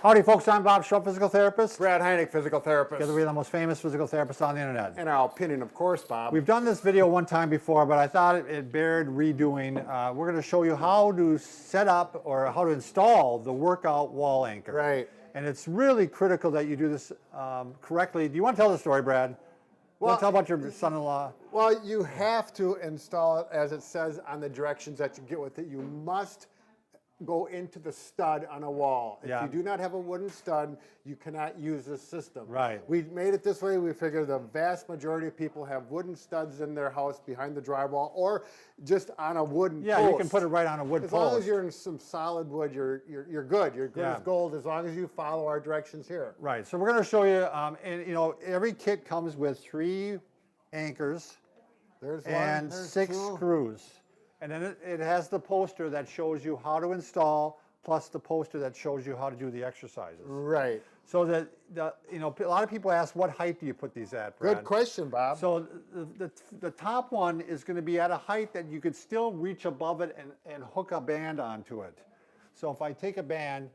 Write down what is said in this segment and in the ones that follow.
Howdy folks, I'm Bob Schrupp, physical therapist. Brad Heineck, physical therapist. Together we're the most famous physical therapists on the internet. In our opinion, of course, Bob. We've done this video one time before, but I thought it bared redoing. We're going to show you how to set up or how to install the workout wall anchor. Right. And it's really critical that you do this correctly. Do you want to tell the story, Brad? You want to tell about your son-in-law? Well, you have to install it as it says on the directions that you get with it. You must go into the stud on a wall. If you do not have a wooden stud, you cannot use this system. Right. We made it this way. We figure the vast majority of people have wooden studs in their house behind the drywall or just on a wooden post. Yeah, you can put it right on a wood post. As long as you're in some solid wood, you're good. You're good as gold as long as you follow our directions here. Right. So we're going to show you, and you know, every kit comes with 3 anchors and 6 screws. And then it has the poster that shows you how to install, plus the poster that shows you how to do the exercises. Right. So that, you know, a lot of people ask, what height do you put these at, Brad? Good question, Bob. So the top one is going to be at a height that you could still reach above it and hook a band onto it. So if I take a band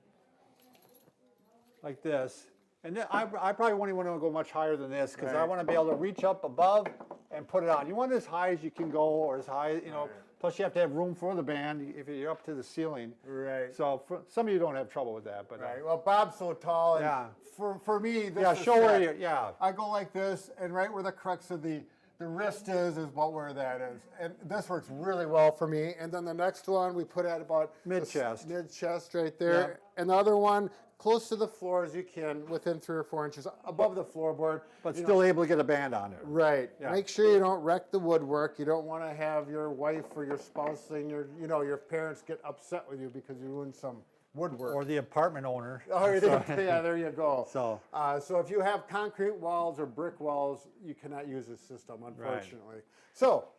like this, and then I probably won't even want to go much higher than this because I want to be able to reach up above and put it on. You want it as high as you can go, or as high, you know. Plus, you have to have room for the band if you're up to the ceiling. Right. So some of you don't have trouble with that, but Well, Bob's so tall, and for me, this is show where set. you I go like this, and right where the crux of the wrist is about where that is, and this works really well for me. And then the next one we put at about mid-chest, mid-chest right there, and the other one close to the floor as you can, within 3 or 4 inches above the floorboard, but still able to get a band on it. Right. Yeah. Make sure you don't wreck the woodwork. You don't want to have your wife or your spouse saying your parents get upset with you because you ruined some woodwork. Or the apartment owner. Oh, yeah, there you go. So if you have concrete walls or brick walls, you cannot use this system, unfortunately. Right. So,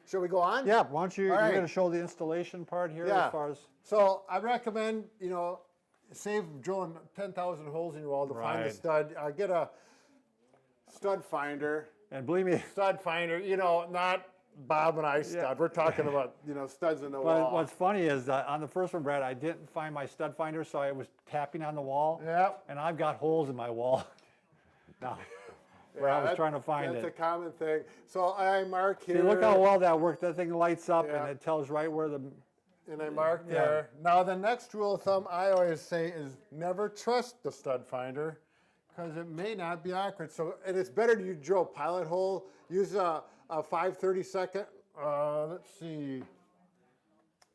should we go on? Yeah. Why don't you? You're going to show the installation part here as far as. So I recommend save drilling 10,000 holes in your wall to find a stud. Get a stud finder. And believe me, stud finder. Not Bob and I stud. We're talking about studs in the wall. What's funny is that on the first one, Brad, I didn't find my stud finder, so I was tapping on the wall. Yep. And I've got holes in my wall now. Where I was trying to find That's it. a common thing. So I mark here. See, look how well that worked. That thing lights up and it tells right where the. And I mark there. Now the next rule of thumb I always say is never trust the stud finder because it may not be accurate. So, and it's better to drill a pilot hole. Use a 5/32. Let's see.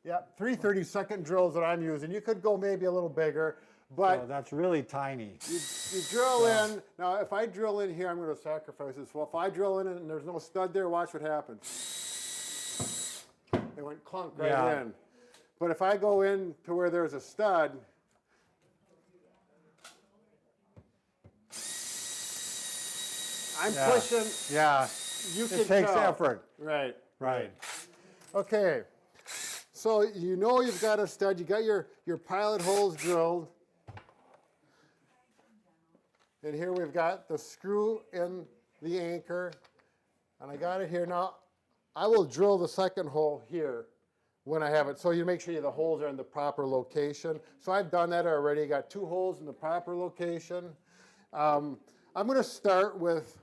Yeah, 3 30-second drills that I'm using. You could go maybe a little bigger, but that's really tiny. You drill in. Now, if I drill in here, I'm going to sacrifice this. Well, if I drill in and there's no stud there, watch what happens. It went clunk right in. But if I go in to where there's a stud, I'm pushing. Yeah. It takes effort. Right. Right. Okay. So you've got a stud. You got your pilot holes drilled. And here we've got the screw in the anchor. And I got it here. Now, I will drill the second hole here when I have it. So you make sure the holes are in the proper location. So I've done that already. Got 2 holes in the proper location. I'm going to start with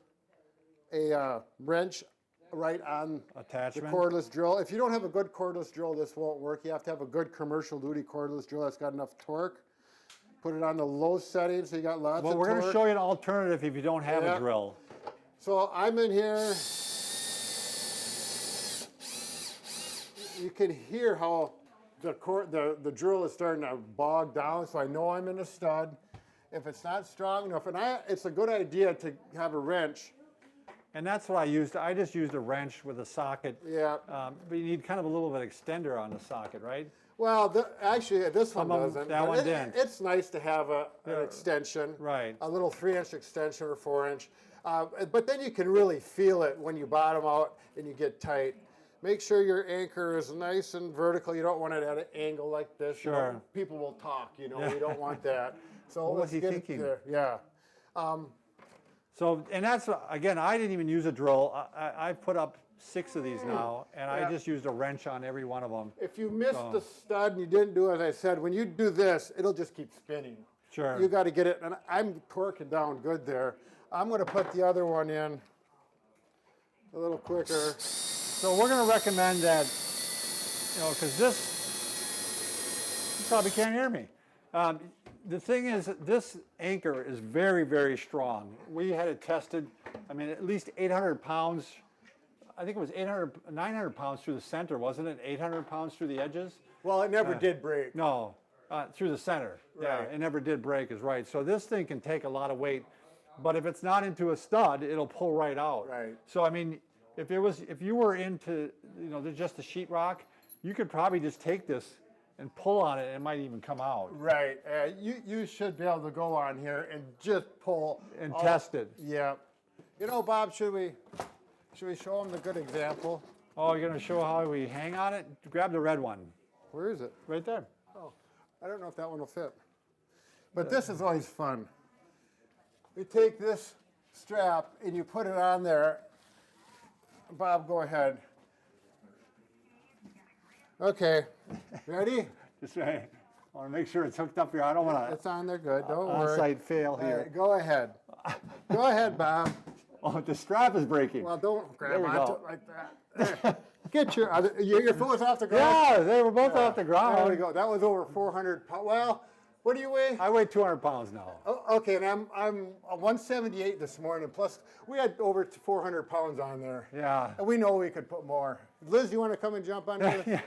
a wrench right on the cordless drill. If you don't have a good cordless drill, this won't work. You have to have a good commercial duty cordless drill that's got enough torque. Put it on the low setting so you got lots of torque. Well, we're going to show you an alternative if you don't have a drill. So I'm in here. You can hear how the drill is starting to bog down, so I know I'm in a stud. If it's not strong enough, it's a good idea to have a wrench. And that's what I used. I just used a wrench with a socket. Yeah. But you need kind of a little bit of extender on the socket, right? Well, actually, this one doesn't. That one didn't. It's nice to have an extension. Right. A little 3-inch extension or 4-inch. But then you can really feel it when you bottom out and you get tight. Make sure your anchor is nice and vertical. You don't want it at an angle like this. Sure. People will talk, We don't want that. So what was he thinking? Yeah. So, and that's, again, I didn't even use a drill. I put up 6 of these now, and I just used a wrench on every one of them. If you missed the stud and you didn't do as I said, when you do this, it'll just keep spinning. Sure. you got to get it, and I'm torquing down good there. I'm going to put the other one in a little quicker. So we're going to recommend that, because this, you probably can't hear me. The thing is, this anchor is very, very strong. We had it tested, I mean, at least 800 pounds. I think it was 900 pounds through the center, wasn't it? 800 pounds through the edges? Well, it never did break. No, through the center. Yeah, Right. it never did break, is right. So this thing can take a lot of weight, but if it's not into a stud, it'll pull right out. Right. So I mean, if you were into, just the sheetrock, you could probably just take this and pull on it, and it might even come out. Right. You should be able to go on here and just pull. And test it. Yeah. Bob, should we show them the good example? Oh, you're gonna show how we hang on it? Grab the red one. Where is it? Right there. Oh, I don't know if that one will fit. But this is always fun. You take this strap and you put it on there. Bob, go ahead. Okay, ready? Just right. I want to make sure it's hooked up here. I don't want It's on there good, to don't worry. on-site fail All here. right, go ahead. Go ahead, Bob. Oh, the strap is breaking. Well, don't grab There we onto go. it like that. There. Get your foot was off the ground. Yeah, they were both off the ground. There we go. That was over 400 pounds. Well, what do you weigh? I weigh 200 pounds now. Oh, okay, and I'm 178 this morning. Plus, we had over 400 pounds on there. Yeah. And we know we could put more. Liz, you want to come and jump on this? Yeah.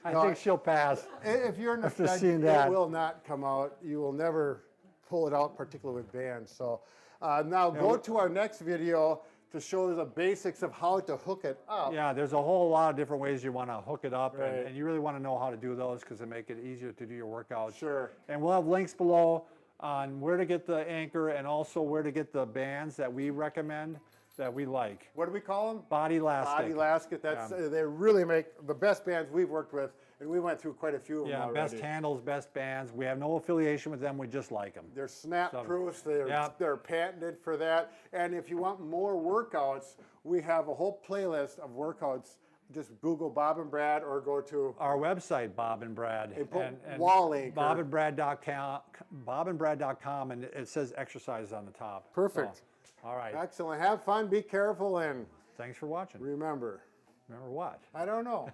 I No, think she'll pass. If you're in the After stud, seeing it that. will not come out. You will never pull it out, particularly with bands. So now go to our next video to show the basics of how to hook it up. Yeah, there's a whole lot of different ways you want to hook it up, Right. and you really want to know how to do those because they make it easier to do your workouts. Sure. And we'll have links below on where to get the anchor and also where to get the bands that we recommend that we like. What do we call them? Body elastic. Body elastic. That's they really make the best bands we've worked with, and we went through quite a few of them Yeah, already. best handles, best bands. We have no affiliation with them. We just like them. They're snap proofs. They're Yeah. they're patented for that. And if you want more workouts, we have a whole playlist of workouts. Just Google Bob and Brad or go to Our website, Bob and Brad, And put wall anchor. bobandbrad.com, and it says exercises on the top. Perfect. So, all right. Excellent. Have fun. Be careful, and Thanks for watching. remember. Remember what? I don't know.